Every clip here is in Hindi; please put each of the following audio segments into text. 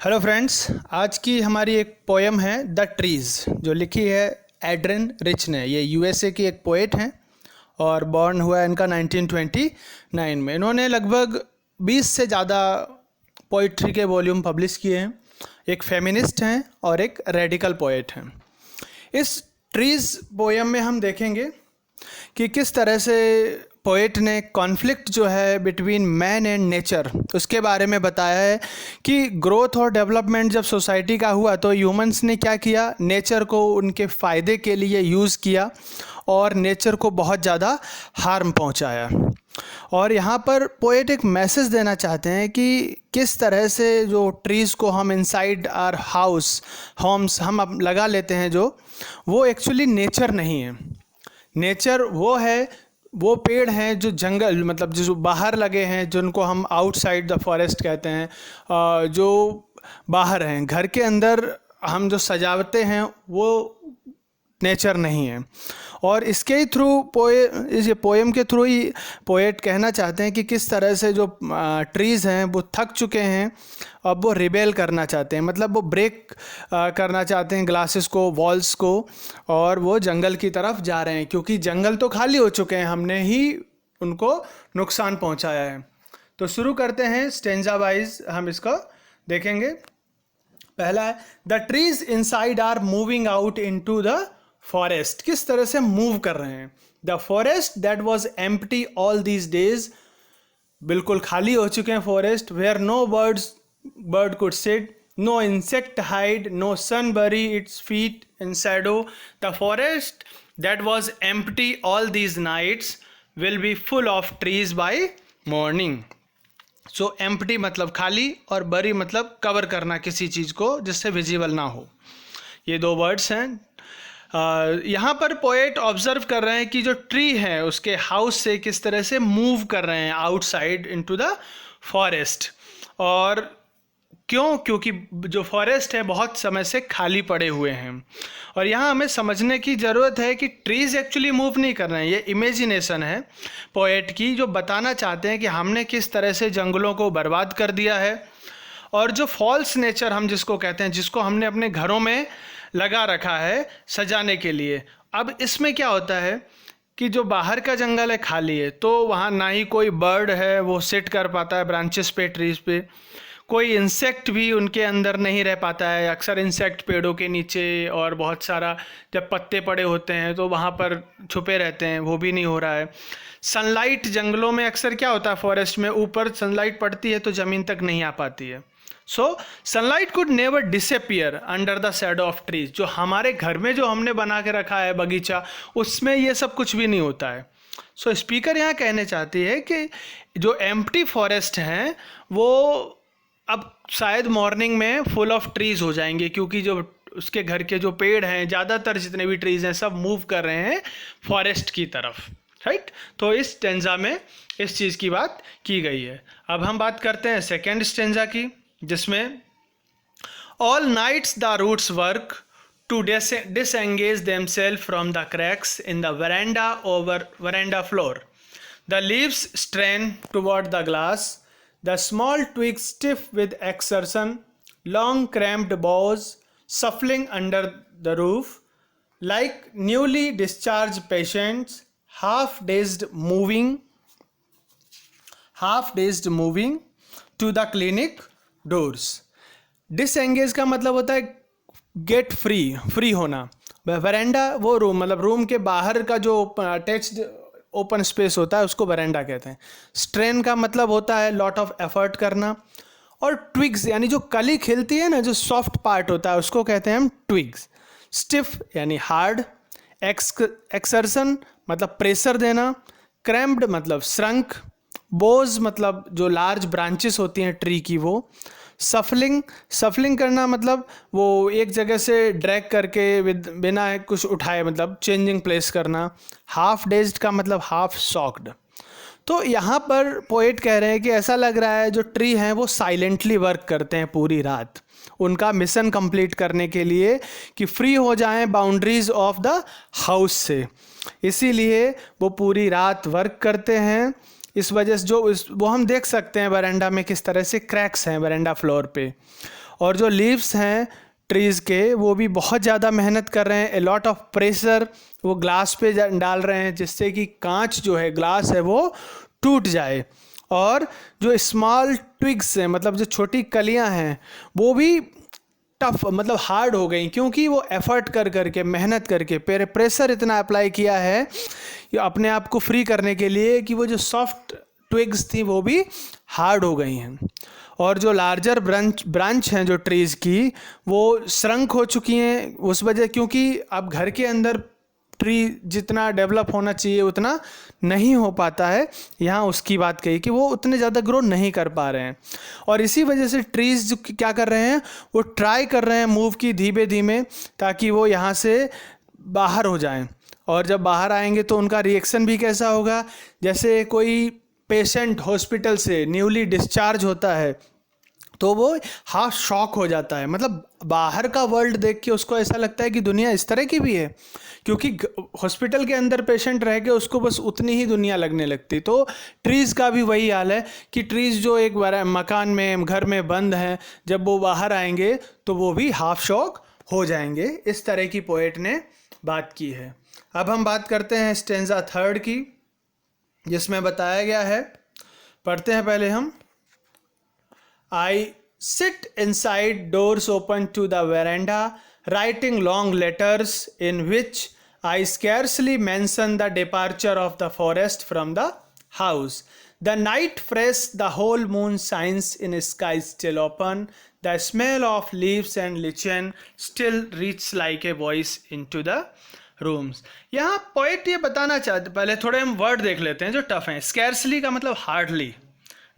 हेलो फ्रेंड्स, आज की हमारी एक पोएम है द ट्रीज़, जो लिखी है एड्रिन रिच ने। ये यूएसए की एक पोएट हैं और बॉर्न हुआ है इनका 1929 में। इन्होंने लगभग 20 से ज़्यादा पोइट्री के वॉल्यूम पब्लिश किए हैं। एक फेमिनिस्ट हैं और एक रेडिकल पोएट हैं। इस ट्रीज़ पोएम में हम देखेंगे कि किस तरह से पोएट ने कॉन्फ्लिक्ट जो है बिटवीन मैन एंड नेचर उसके बारे में बताया है कि ग्रोथ और डेवलपमेंट जब सोसाइटी का हुआ तो ह्यूमंस ने क्या किया, नेचर को उनके फ़ायदे के लिए यूज़ किया और नेचर को बहुत ज़्यादा हार्म पहुंचाया। और यहाँ पर पोएट एक मैसेज देना चाहते हैं कि किस तरह से जो ट्रीज़ को हम इनसाइड आवर होम्स हम अब लगा लेते हैं, जो वो एक्चुअली नेचर नहीं है। नेचर वो है, वो पेड़ हैं जो जंगल मतलब जो बाहर लगे हैं, जिनको हम आउटसाइड द फॉरेस्ट कहते हैं, जो बाहर हैं। घर के अंदर हम जो सजावटें हैं वो नेचर नहीं है। और इसके ही थ्रू इस पोएम के थ्रू ही पोएट कहना चाहते हैं कि किस तरह से जो ट्रीज़ हैं वो थक चुके हैं, अब वो रिबेल करना चाहते हैं, मतलब वो ब्रेक करना चाहते हैं ग्लासेस को, वॉल्स को, और वो जंगल की तरफ जा रहे हैं क्योंकि जंगल तो खाली हो चुके हैं, हमने ही उनको नुकसान पहुंचाया है। तो शुरू करते हैं स्टेंजा वाइज, हम इसको देखेंगे। पहला है the trees inside are moving out into the forest. किस तरह से मूव कर रहे हैं। The forest that was empty all these days, बिल्कुल खाली हो चुके हैं forest. Where no bird could sit, no insect hide, no sun bury its feet in shadow. The forest that was empty all these nights will be full of trees by morning. So empty मतलब खाली और बरी मतलब कवर करना किसी चीज़ को जिससे विजिबल ना हो। ये दो वर्ड्स हैं। यहाँ पर पोएट ऑब्जर्व कर रहे हैं कि जो ट्री है उसके हाउस से किस तरह से मूव कर रहे हैं आउटसाइड इनटू द फॉरेस्ट। और क्यों? क्योंकि जो फॉरेस्ट है बहुत समय से खाली पड़े हुए हैं। और यहाँ हमें समझने की ज़रूरत है कि ट्रीज़ एक्चुअली मूव नहीं कर रहे हैं, ये इमेजिनेशन है पोएट की, जो बताना चाहते हैं कि हमने किस तरह से जंगलों को बर्बाद कर दिया है। और जो फॉल्स नेचर हम जिसको कहते हैं, जिसको हमने अपने घरों में लगा रखा है सजाने के लिए। अब इसमें क्या होता है कि जो बाहर का जंगल है खाली है, तो वहाँ ना ही कोई बर्ड है वो सिट कर पाता है ब्रांचेस पे, ट्रीज़ पे। कोई इंसेक्ट भी उनके अंदर नहीं रह पाता है। अक्सर इंसेक्ट पेड़ों के नीचे और बहुत सारा जब पत्ते पड़े होते हैं तो वहाँ पर छुपे रहते हैं, वो भी नहीं हो रहा है। सनलाइट जंगलों में अक्सर क्या होता है, फॉरेस्ट में ऊपर सनलाइट पड़ती है तो ज़मीन तक नहीं आ पाती है। So sunlight could never disappear under the shadow of trees. जो हमारे घर में जो हमने बना के रखा है बगीचा, उसमें ये सब कुछ भी नहीं होता है। सो स्पीकर यहाँ कहने चाहती है कि जो एम्प्टी फॉरेस्ट हैं वो अब शायद मॉर्निंग में फुल ऑफ ट्रीज हो जाएंगे, क्योंकि जो उसके घर के जो पेड़ हैं, ज़्यादातर जितने भी ट्रीज हैं सब मूव कर रहे हैं फॉरेस्ट की तरफ, राइट। तो इस स्टेंजा में इस चीज़ की बात की गई है। अब हम बात करते हैं सेकेंड स्टेंजा की, जिसमें all nights the roots work to disengage themselves from the cracks in the veranda floor. The leaves strain toward the glass, the small twigs stiff with exertion, long cramped boughs shuffling under the roof, like newly discharged patients, half-dazed moving to the clinic doors. Disengage का मतलब होता है गेट फ्री होना। वरेंडा वो रूम, मतलब रूम के बाहर का जो अटैच्ड ओपन स्पेस होता है उसको वरेंडा कहते हैं। स्ट्रेन का मतलब होता है लॉट ऑफ एफर्ट करना। और ट्विग्स यानी जो कली खिलती है ना, जो सॉफ्ट पार्ट होता है उसको कहते हैं हम ट्विग्स। स्टिफ यानी हार्ड, एक्सर्शन मतलब प्रेशर देना, क्रैम्प्ड मतलब श्रंक, बोज मतलब जो लार्ज ब्रांचेस होती हैं ट्री की वो, सफलिंग करना मतलब वो एक जगह से ड्रैग करके बिना कुछ उठाए मतलब चेंजिंग प्लेस करना, हाफ डेज्ड का मतलब हाफ शॉक्ड। तो यहाँ पर पोएट कह रहे हैं कि ऐसा लग रहा है जो ट्री हैं वो साइलेंटली वर्क करते हैं पूरी रात, उनका मिशन कंप्लीट करने के लिए कि फ्री हो जाएं बाउंड्रीज ऑफ द हाउस से, इसीलिए वो पूरी रात वर्क करते हैं। इस वजह से वो हम देख सकते हैं वरांडा में किस तरह से क्रैक्स हैं वरांडा फ्लोर पे। और जो लीव्स हैं ट्रीज़ के वो भी बहुत ज़्यादा मेहनत कर रहे हैं, ए लॉट ऑफ प्रेशर वो ग्लास पे डाल रहे हैं जिससे कि कांच जो है, ग्लास है, वो टूट जाए। और जो स्मॉल ट्विग्स हैं, मतलब जो छोटी कलियां हैं, वो भी टफ मतलब हार्ड हो गई, क्योंकि वो एफर्ट कर करके, मेहनत करके, प्रेशर इतना अप्लाई किया है कि अपने आप को फ्री करने के लिए, कि वो जो सॉफ्ट ट्विग्स थी वो भी हार्ड हो गई हैं। और जो लार्जर ब्रांच हैं जो ट्रीज़ की, वो श्रंक हो चुकी हैं उस वजह, क्योंकि अब घर के अंदर ट्री जितना डेवलप होना चाहिए उतना नहीं हो पाता है। यहाँ उसकी बात कही कि वो उतने ज़्यादा ग्रो नहीं कर पा रहे हैं, और इसी वजह से ट्रीज़ जो क्या कर रहे हैं, वो ट्राई कर रहे हैं मूव की धीमे धीमे, ताकि वो यहाँ से बाहर हो जाएं। और जब बाहर आएंगे तो उनका रिएक्शन भी कैसा होगा, जैसे कोई पेशेंट हॉस्पिटल से न्यूली डिस्चार्ज होता है तो वो हाफ शॉक हो जाता है, मतलब बाहर का वर्ल्ड देख के उसको ऐसा लगता है कि दुनिया इस तरह की भी है, क्योंकि हॉस्पिटल के अंदर पेशेंट रह के उसको बस उतनी ही दुनिया लगने लगती। तो ट्रीज़ का भी वही हाल है कि ट्रीज़ जो एक मकान में, घर में बंद हैं, जब वो बाहर आएंगे तो वो भी हाफ शॉक हो जाएंगे। इस तरह की पोएट ने बात की है। अब हम बात करते हैं स्टेंजा थर्ड की, जिसमें बताया गया है, पढ़ते हैं पहले हम। I sit inside, doors open to the veranda, writing long letters in which I scarcely mention the departure of the forest from the house. The night fresh, the whole moon shines in a sky still open. The smell of leaves and lichen still reaches like a voice into the rooms. यहाँ पोएट ये बताना चाहते, पहले थोड़े हम वर्ड देख लेते हैं जो टफ हैं। स्कैर्सली का मतलब हार्डली,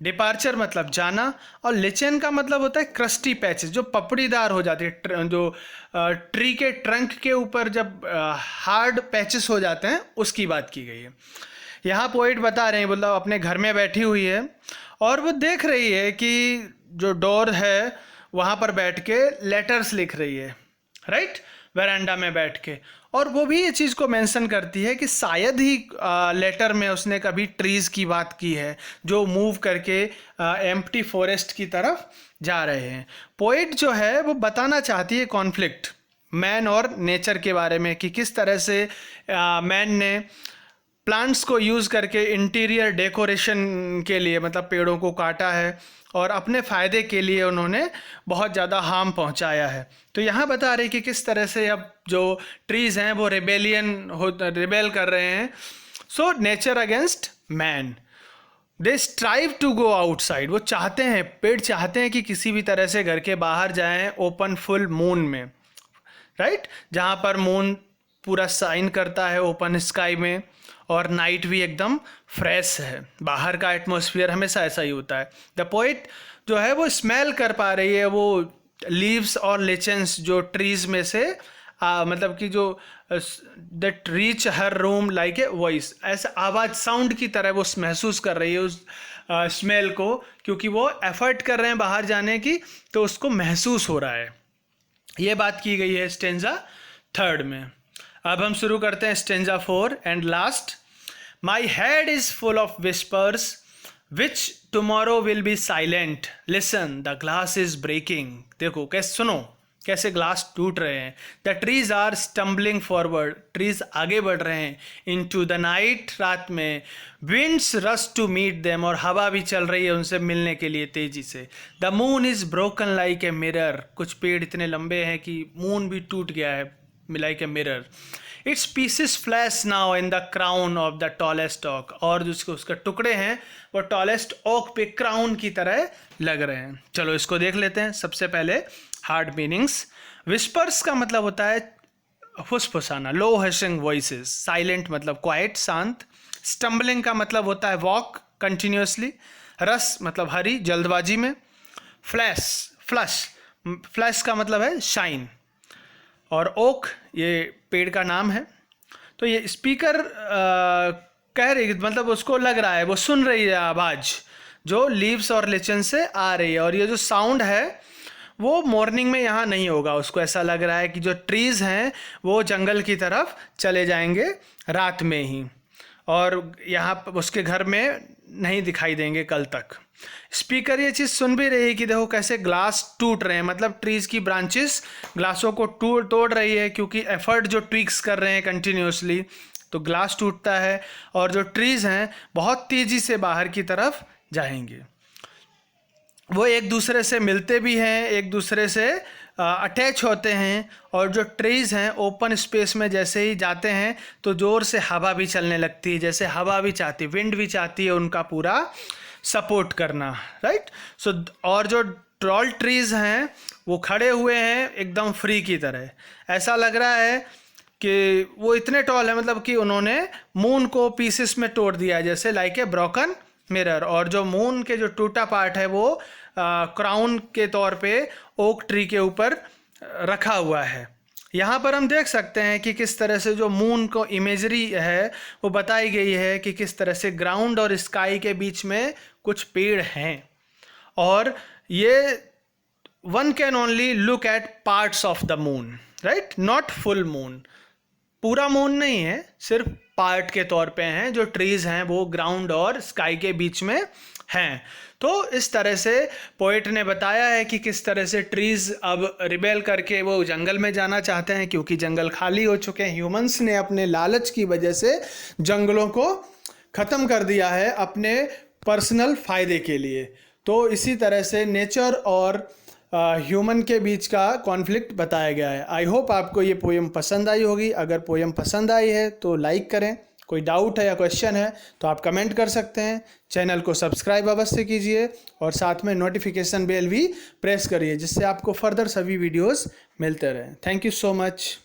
डिपार्चर मतलब जाना, और लिचन का मतलब होता है क्रस्टी पैचेस, जो पपड़ीदार हो जाती है, जो ट्री के ट्रंक के ऊपर जब हार्ड पैचेस हो जाते हैं, उसकी बात की गई है। यहाँ पोइट बता रहे हैं, मतलब अपने घर में बैठी हुई है और वो देख रही है कि जो डोर है वहाँ पर बैठ के लेटर्स लिख रही है, राइट, वरांडा में बैठ के। और वो भी ये चीज़ को मेंशन करती है कि शायद ही लेटर में उसने कभी ट्रीज़ की बात की है जो मूव करके एम्प्टी फॉरेस्ट की तरफ जा रहे हैं। पोइट जो है वो बताना चाहती है कॉन्फ्लिक्ट मैन और नेचर के बारे में, कि किस तरह से मैन ने प्लांट्स को यूज़ करके इंटीरियर डेकोरेशन के लिए, मतलब पेड़ों को काटा है और अपने फ़ायदे के लिए उन्होंने बहुत ज़्यादा हार्म पहुंचाया है। तो यहाँ बता रहे कि किस तरह से अब जो ट्रीज़ हैं वो रिबेल कर रहे हैं। So nature against man, they strive to go outside, वो चाहते हैं, पेड़ चाहते हैं कि किसी भी तरह से घर के बाहर जाएं ओपन फुल मून में, राइट, जहाँ पर मून पूरा शाइन करता है ओपन स्काई में, और नाइट भी एकदम फ्रेश है। बाहर का एटमॉस्फेयर हमेशा ऐसा ही होता है। द पोइट जो है वो स्मेल कर पा रही है वो लीव्स और लिचन्स जो ट्रीज़ में से मतलब कि जो that reach her room like a voice, ऐसा आवाज़ साउंड की तरह वो महसूस कर रही है उस स्मेल को, क्योंकि वो एफर्ट कर रहे हैं बाहर जाने की, तो उसको महसूस हो रहा है। ये बात की गई है स्टेंजा थर्ड में। अब हम शुरू करते हैं stanza four and last. My head is full of whispers which tomorrow will be silent, listen the glass is breaking. देखो कैसे, सुनो कैसे ग्लास टूट रहे हैं। The trees are stumbling forward, trees आगे बढ़ रहे हैं, इन टू द नाइट, रात में, winds rush to meet them, और हवा भी चल रही है उनसे मिलने के लिए तेजी से। The moon is broken like a mirror, कुछ पेड़ इतने लंबे हैं कि मून भी टूट गया है, like a mirror. Its pieces flash now in the crown of the tallest oak, और जो उसके टुकड़े हैं वो टॉलेस्ट ओक पे क्राउन की तरह लग रहे हैं। चलो इसको देख लेते हैं। सबसे पहले हार्ड मीनिंग्स। विस्पर्स का मतलब होता है फुसफुसाना, लो हशिंग वॉइसेस। साइलेंट मतलब क्वाइट, शांत। स्टम्बलिंग का मतलब होता है वॉक कंटिन्यूसली। रस मतलब हरी, जल्दबाजी में। फ्लैश का मतलब है शाइन। और ओक ये पेड़ का नाम है। तो ये स्पीकर कह रही, मतलब उसको लग रहा है, वो सुन रही है आवाज़ जो लीव्स और लिचन से आ रही है, और ये जो साउंड है वो मॉर्निंग में यहाँ नहीं होगा। उसको ऐसा लग रहा है कि जो ट्रीज़ हैं वो जंगल की तरफ चले जाएंगे रात में ही, और यहाँ उसके घर में नहीं दिखाई देंगे कल तक। स्पीकर ये चीज़ सुन भी रही है कि देखो कैसे ग्लास टूट रहे हैं, मतलब ट्रीज़ की ब्रांचेस ग्लासों को तोड़ रही है, क्योंकि एफर्ट जो ट्विक्स कर रहे हैं कंटिन्यूसली तो ग्लास टूटता है और जो ट्रीज़ हैं बहुत तेज़ी से बाहर की तरफ जाएंगे। वो एक दूसरे से मिलते भी हैं, एक दूसरे से अटैच होते हैं, और जो ट्रीज़ हैं ओपन स्पेस में जैसे ही जाते हैं तो ज़ोर से हवा भी चलने लगती है, जैसे हवा भी चाहती है, विंड भी चाहती है उनका पूरा सपोर्ट करना, राइट। सो और जो टॉल ट्रीज़ हैं वो खड़े हुए हैं एकदम फ्री की तरह, ऐसा लग रहा है कि वो इतने टॉल है, मतलब कि उन्होंने मून को पीसेस में तोड़ दिया है, जैसे लाइक ए ब्रोकन मिरर। और जो मून के जो टूटा पार्ट है वो क्राउन के तौर पे ओक ट्री के ऊपर रखा हुआ है। यहाँ पर हम देख सकते हैं कि किस तरह से जो मून को इमेजरी है वो बताई गई है कि किस तरह से ग्राउंड और स्काई के बीच में कुछ पेड़ हैं, और ये one can only look at parts of the moon, right, not full moon. पूरा मून नहीं है, सिर्फ पार्ट के तौर पे हैं। जो ट्रीज़ हैं वो ग्राउंड और स्काई के बीच में हैं। तो इस तरह से पोएट ने बताया है कि किस तरह से ट्रीज़ अब रिबेल करके वो जंगल में जाना चाहते हैं, क्योंकि जंगल खाली हो चुके हैं। ह्यूमंस ने अपने लालच की वजह से जंगलों को ख़त्म कर दिया है अपने पर्सनल फ़ायदे के लिए। तो इसी तरह से नेचर और ह्यूमन के बीच का कॉन्फ्लिक्ट बताया गया है। आई होप आपको ये पोएम पसंद आई होगी। अगर पोएम पसंद आई है तो लाइक करें, कोई डाउट है या क्वेश्चन है तो आप कमेंट कर सकते हैं। चैनल को सब्सक्राइब अवश्य कीजिए और साथ में नोटिफिकेशन बेल भी प्रेस करिए, जिससे आपको फर्दर सभी वीडियोस मिलते रहें। Thank you so much.